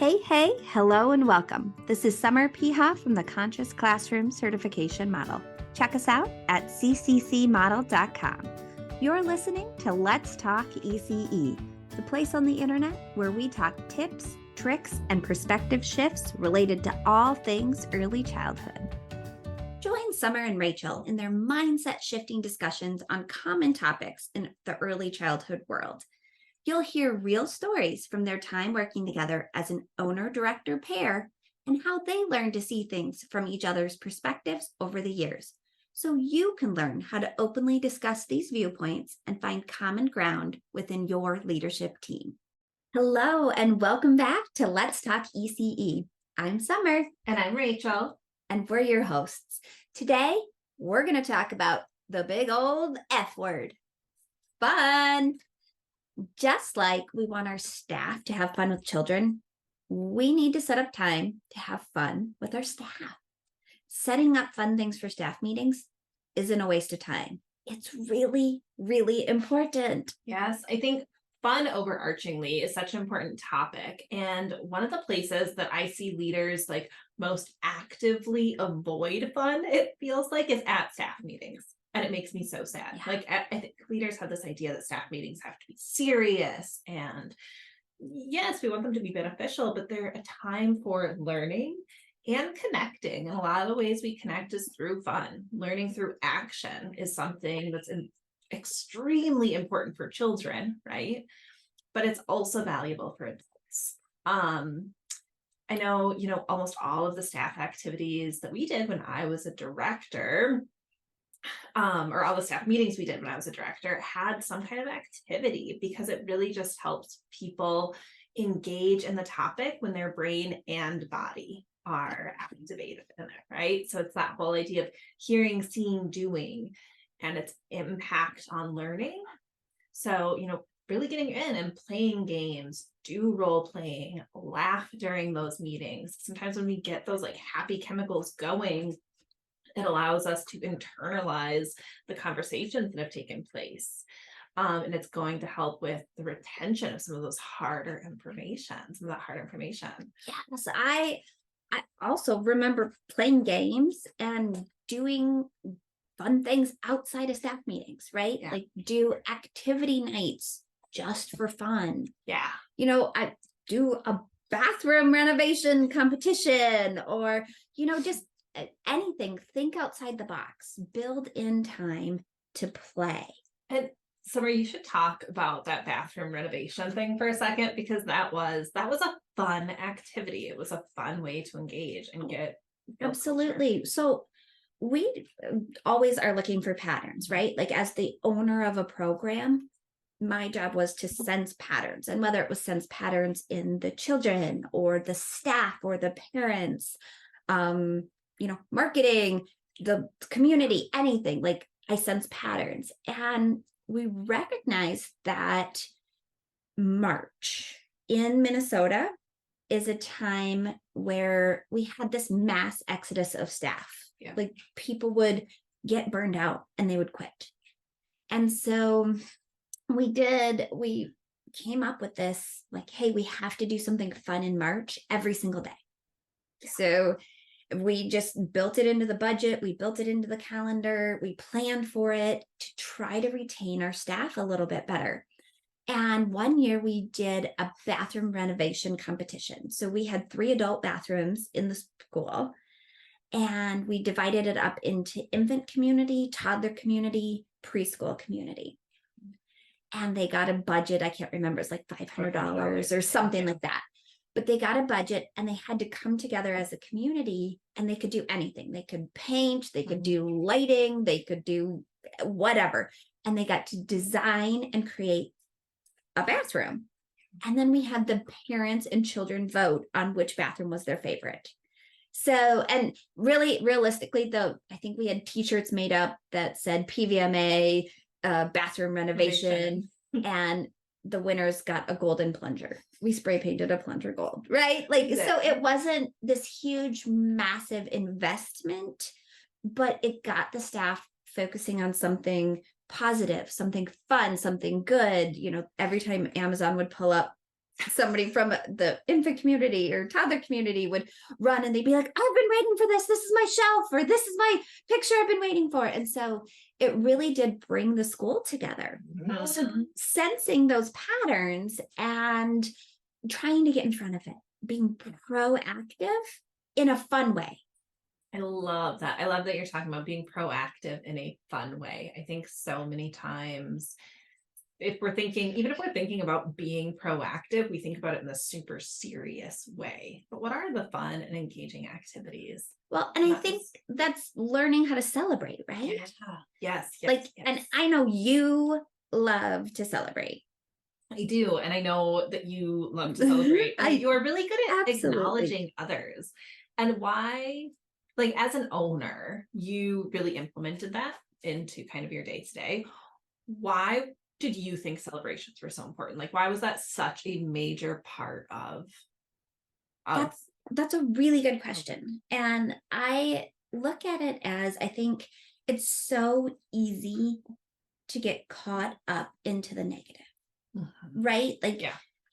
Hey, hello and welcome. This is Summer Piha from the Conscious.Classroom Certification Model. Check us out at cccmodel.com. You're listening to Let's Talk ECE, the place on the internet where we talk tips, tricks, and perspective shifts related to all things early childhood. Join Summer and Rachel in their mindset shifting discussions on common topics in the early childhood world. You'll hear real stories from their time working together as an owner-director pair and how they learn to see things from each other's perspectives over the years, so you can learn how to openly discuss these viewpoints and find common ground within your leadership team. Hello, and welcome back to Let's Talk ECE. I'm Summer. And I'm Rachel. And we're your hosts. Today, we're going to talk about the big old F word, fun. Just like we want our staff to have fun with children, we need to set up time to have fun with our staff. Setting up fun things for staff meetings isn't a waste of time. It's really, really important. Yes, I think fun overarchingly is such an important topic. And one of the places that I see leaders like most actively avoid fun, it feels like, is at staff meetings. And it makes me so sad. Yeah. Like, I think leaders have this idea that staff meetings have to be serious. And yes, we want them to be beneficial, but they're a time for learning and connecting. And a lot of the ways we connect is through fun. Learning through action is something that's extremely important for children, right? But it's also valuable for adults. I know, almost all of the staff activities that we did when I was a director, or all the staff meetings we did when I was a director, had some kind of activity, because it really just helps people engage in the topic when their brain and body are activated in it, right? So it's that whole idea of hearing, seeing, doing, and its impact on learning. So, really getting in and playing games, do role playing, laugh during those meetings. Sometimes when we get those like happy chemicals going, it allows us to internalize the conversations that have taken place. And it's going to help with the retention of some of those harder information, some of that hard information. Yes, I also remember playing games and doing fun things outside of staff meetings, right? Yeah. Like do activity nights just for fun. Yeah. I do a bathroom renovation competition, or, just anything. Think outside the box, build in time to play. And Summer, you should talk about that bathroom renovation thing for a second, because that was a fun activity. It was a fun way to engage and get Absolutely. Culture. So we always are looking for patterns, right? Like as the owner of a program, my job was to sense patterns, and whether it was sense patterns in the children or the staff or the parents, marketing, the community, anything, like I sense patterns. And we recognize that March in Minnesota is a time where we had this mass exodus of staff. Yeah. Like people would get burned out and they would quit. And so we came up with this, like, hey, we have to do something fun in March every single day. Yeah. So we just built it into the budget. We built it into the calendar. We planned for it to try to retain our staff a little bit better. And one year we did a bathroom renovation competition. So we had 3 adult bathrooms in the school, and we divided it up into infant community, toddler community, preschool community. And they got a budget. I can't remember. It's like $500 or something like that. But they got a budget and they had to come together as a community, and they could do anything. They could paint, they could do lighting, they could do whatever. And they got to design and create a bathroom. And then we had the parents and children vote on which bathroom was their favorite. So, and really realistically though, I think we had t-shirts made up that said PVMA, bathroom renovation, and the winners got a golden plunger. We spray painted a plunger gold, right? Like, exactly. So it wasn't this huge, massive investment, but it got the staff focusing on something positive, something fun, something good. Every time Amazon would pull up somebody from the infant community or toddler community would run and they'd be like, I've been waiting for this. This is my shelf, or this is my picture I've been waiting for. And so it really did bring the school together. So sensing those patterns and trying to get in front of it, being proactive in a fun way. I love that. I love that you're talking about being proactive in a fun way. I think so many times if we're thinking about being proactive, we think about it in a super serious way. But what are the fun and engaging activities? Well, and I think that's learning how to celebrate, right? Yeah. Yes. Like, and I know you love to celebrate. I do. And I know that you love to celebrate. You are really good at acknowledging others. And why, like, as an owner, you really implemented that into kind of your day to day. Why did you think celebrations were so important? Like, why was that such a major part of that's a really good question. And I look at it as, I think it's so easy to get caught up into the negative, right? Like,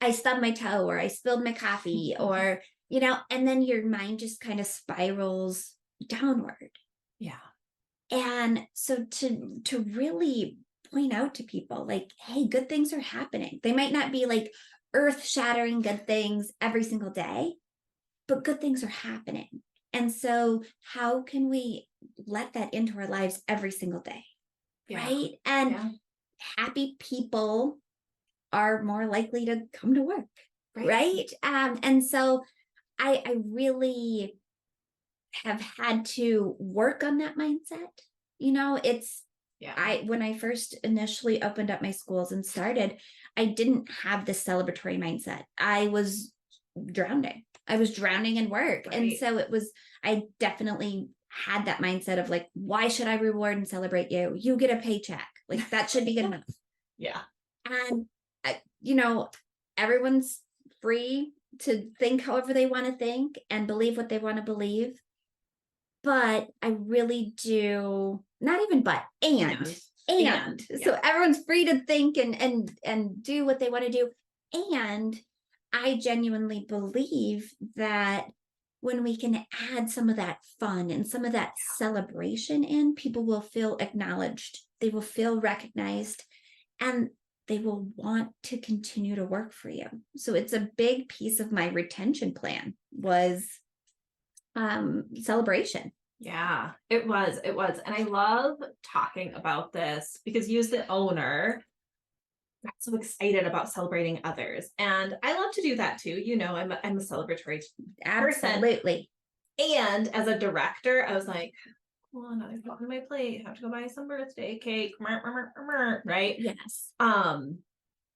I stubbed my toe, or I spilled my coffee, or, you know, and then your mind just kind of spirals downward. Yeah. And so to really point out to people, like, hey, good things are happening. They might not be like earth-shattering good things every single day, but good things are happening. And so how can we let that into our lives every single day? Right? And happy people are more likely to come to work. Right? And so I really have had to work on that mindset. You know, it's when I first initially opened up my schools and started, I didn't have this celebratory mindset. I was drowning in work. And so I definitely had that mindset of like, why should I reward and celebrate you? You get a paycheck. Like, that should be good enough. Yeah. And, you know, everyone's free to think however they want to think and believe what they want to believe. But I really do, not even but, and. So everyone's free to think and do what they want to do. And I genuinely believe that when we can add some of that fun and some of that celebration in, people will feel acknowledged, they will feel recognized, and they will want to continue to work for you. So it's a big piece of my retention plan was celebration. Yeah, it was. And I love talking about this because you, as the owner, got so excited about celebrating others. And I love to do that too. You know, I'm a celebratory person. Absolutely. And as a director, I was like, well, another thing on my plate. I have to go buy some birthday cake. Right? Yes.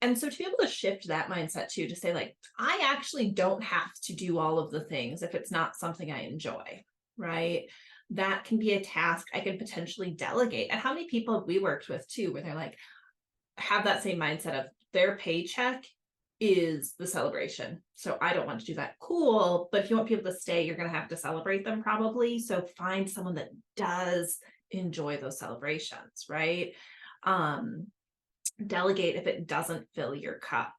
And so to be able to shift that mindset too, to say like, I actually don't have to do all of the things if it's not something I enjoy, right? That can be a task I can potentially delegate. And how many people have we worked with too, where they're like, have that same mindset of their paycheck is the celebration. So I don't want to do that. Cool. But if you want people to stay, you're going to have to celebrate them probably. So find someone that does enjoy those celebrations, right? Delegate if it doesn't fill your cup,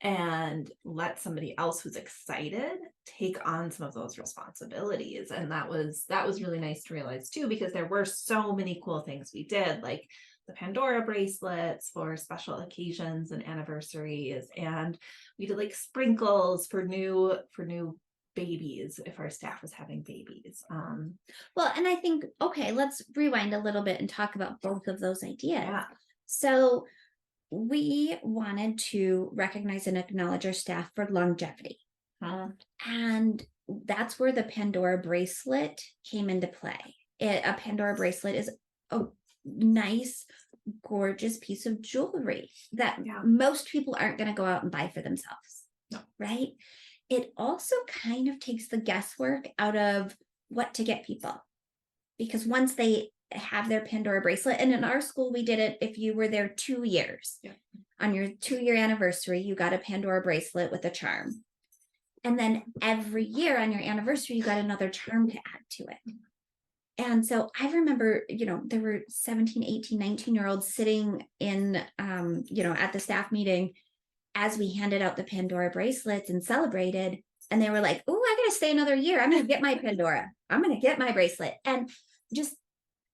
and let somebody else who's excited take on some of those responsibilities. And that was really nice to realize too, because there were so many cool things we did, like the Pandora bracelets for special occasions and anniversaries, and we did like sprinkles for new babies if our staff was having babies. Well, and I think, okay, let's rewind a little bit and talk about both of those ideas. So we wanted to recognize and acknowledge our staff for longevity. And that's where the Pandora bracelet came into play. A Pandora bracelet is a nice, gorgeous piece of jewelry that most people aren't going to go out and buy for themselves. No. Right? It also kind of takes the guesswork out of what to get people. Because once they have their Pandora bracelet, and in our school, we did it if you were there 2 years. On your 2-year anniversary, you got a Pandora bracelet with a charm. And then every year on your anniversary, you got another charm to add to it. And so I remember, you know, there were 17, 18, 19-year-olds sitting in, you know, at the staff meeting as we handed out the Pandora bracelets and celebrated, and they were like, oh, I gotta stay another year. I'm gonna get my Pandora. I'm gonna get my bracelet. And just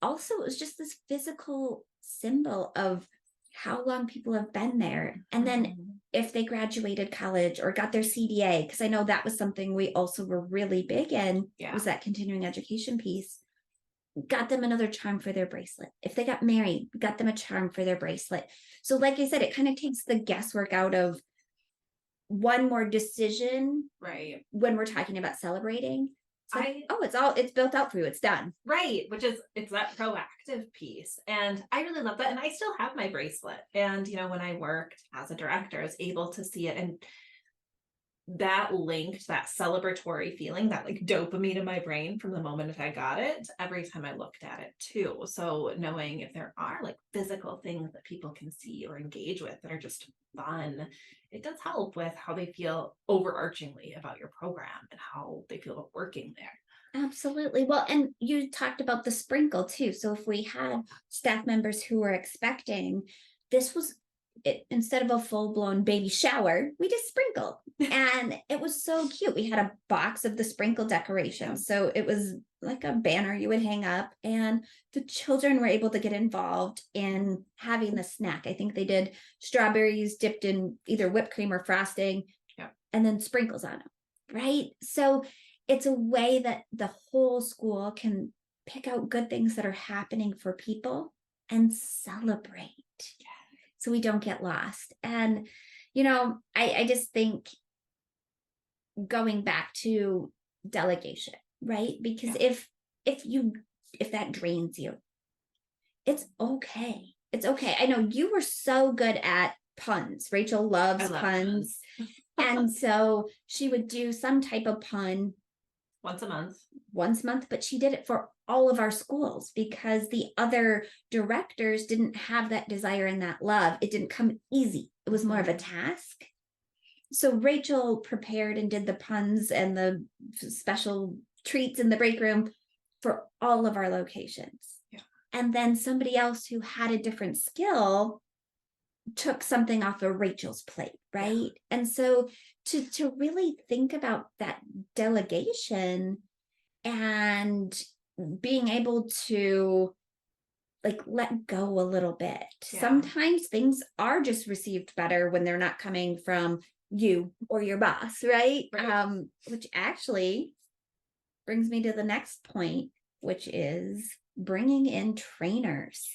also it was just this physical symbol of how long people have been there. And then if they graduated college or got their CDA, because I know that was something we also were really big in, was that continuing education piece, got them another charm for their bracelet. If they got married, got them a charm for their bracelet. So like I said, it kind of takes the guesswork out of one more decision, right, when we're talking about celebrating. It's like, it's built out for you, it's done. Right, which is, it's that proactive piece. And I really love that. And I still have my bracelet. And, when I worked as a director, I was able to see it, and that linked that celebratory feeling, that like dopamine in my brain from the moment that I got it, every time I looked at it too. So knowing if there are like physical things that people can see or engage with that are just fun, it does help with how they feel overarchingly about your program and how they feel about working there. Absolutely. Well, and you talked about the sprinkle too. So if we had staff members who were expecting, this was it, instead of a full-blown baby shower, we just sprinkled. And it was so cute. We had a box of the sprinkle decorations. So it was like a banner you would hang up, and the children were able to get involved in having the snack. I think they did strawberries dipped in either whipped cream or frosting, and then sprinkles on them. Right. So it's a way that the whole school can pick out good things that are happening for people and celebrate. So we don't get lost. And, I just think going back to delegation, right? Because if that drains you, it's okay. It's okay. I know you were so good at puns. Rachel loves puns. And so she would do some type of pun once a month, but she did it for all of our schools because the other directors didn't have that desire and that love. It didn't come easy. It was more of a task. So Rachel prepared and did the puns and the special treats in the break room for all of our locations. Yeah. And then somebody else who had a different skill took something off of Rachel's plate, right? Yeah. And so to really think about that delegation and being able to like let go a little bit. Yeah. Sometimes things are just received better when they're not coming from you or your boss, right? Which actually brings me to the next point, which is bringing in trainers.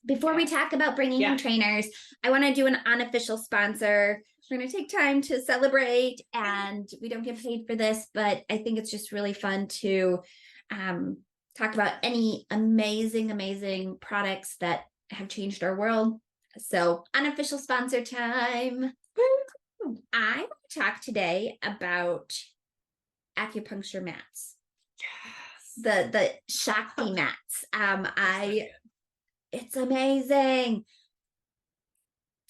Before we talk about bringing in trainers, I want to do an unofficial sponsor. We're going to take time to celebrate, and we don't get paid for this, but I think it's just really fun to talk about any amazing products that have changed our world. So unofficial sponsor time. I want to talk today about acupuncture mats. Yes. The Shakti mats. It's amazing.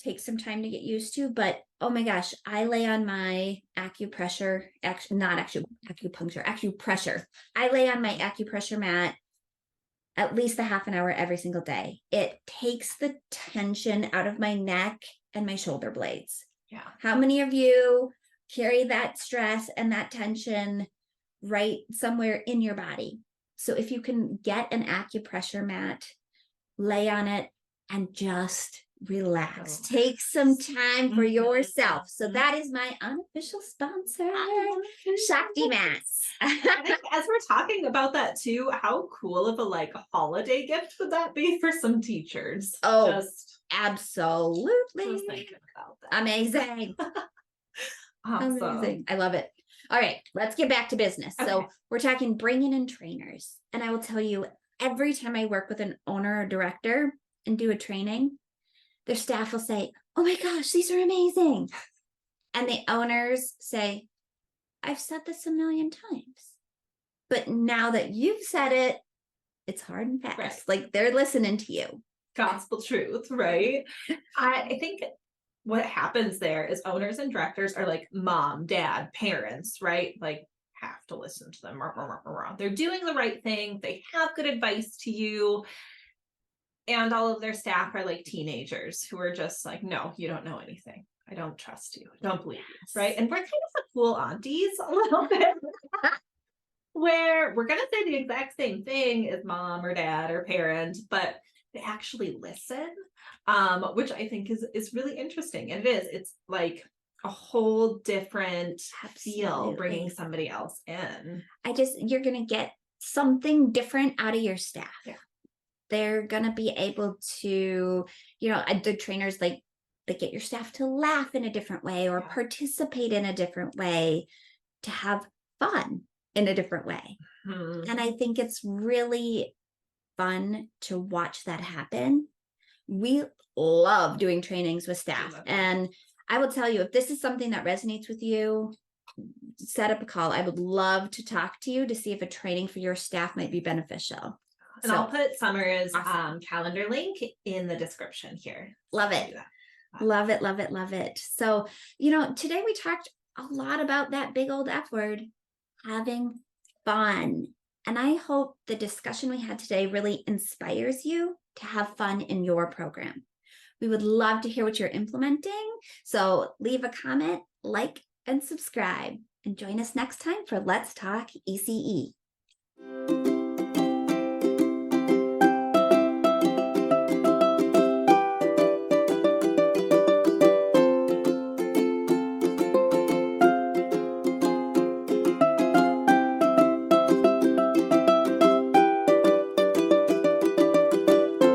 Takes some time to get used to, but oh my gosh, I lay on my acupressure. I lay on my acupressure mat at least a half an hour every single day. It takes the tension out of my neck and my shoulder blades. Yeah. How many of you carry that stress and that tension right somewhere in your body? So if you can get an acupressure mat, lay on it and just relax. Take some time for yourself. So that is my unofficial sponsor, Shakti Mats. As we're talking about that too, how cool of a like holiday gift would that be for some teachers? Oh, absolutely. Just thinking about that. Amazing. Awesome. Amazing. I love it. All right, let's get back to business. Okay. So we're talking bringing in trainers. And I will tell you, every time I work with an owner or director and do a training, their staff will say, oh my gosh, these are amazing. And the owners say, I've said this a million times, but now that you've said it, it's hard and fast. Right. Like they're listening to you. Gospel truth, right? I think what happens there is owners and directors are like mom, dad, parents, right? Like have to listen to them. They're doing the right thing. They have good advice to you. And all of their staff are like teenagers who are just like, no, you don't know anything. I don't trust you. I don't believe you. Right. And we're kind of the cool aunties a little bit where we're going to say the exact same thing as mom or dad or parent, but they actually listen, which I think is really interesting. And it's like a whole different feel bringing Absolutely. somebody else in. You're going to get something different out of your staff. Yeah. They're going to be able to, the trainers like, they get your staff to laugh in a different way or Yeah. participate in a different way, to have fun in a different way. And I think it's really fun to watch that happen. We love doing trainings with staff. And I will tell you, if this is something that resonates with you, set up a call. I would love to talk to you to see if a training for your staff might be beneficial. And I'll put Summer's awesome. calendar link in the description here. Love it. Love it, love it, love it. So, today we talked a lot about that big old F word, having fun. And I hope the discussion we had today really inspires you to have fun in your program. We would love to hear what you're implementing. So leave a comment, like, and subscribe. And join us next time for Let's Talk ECE.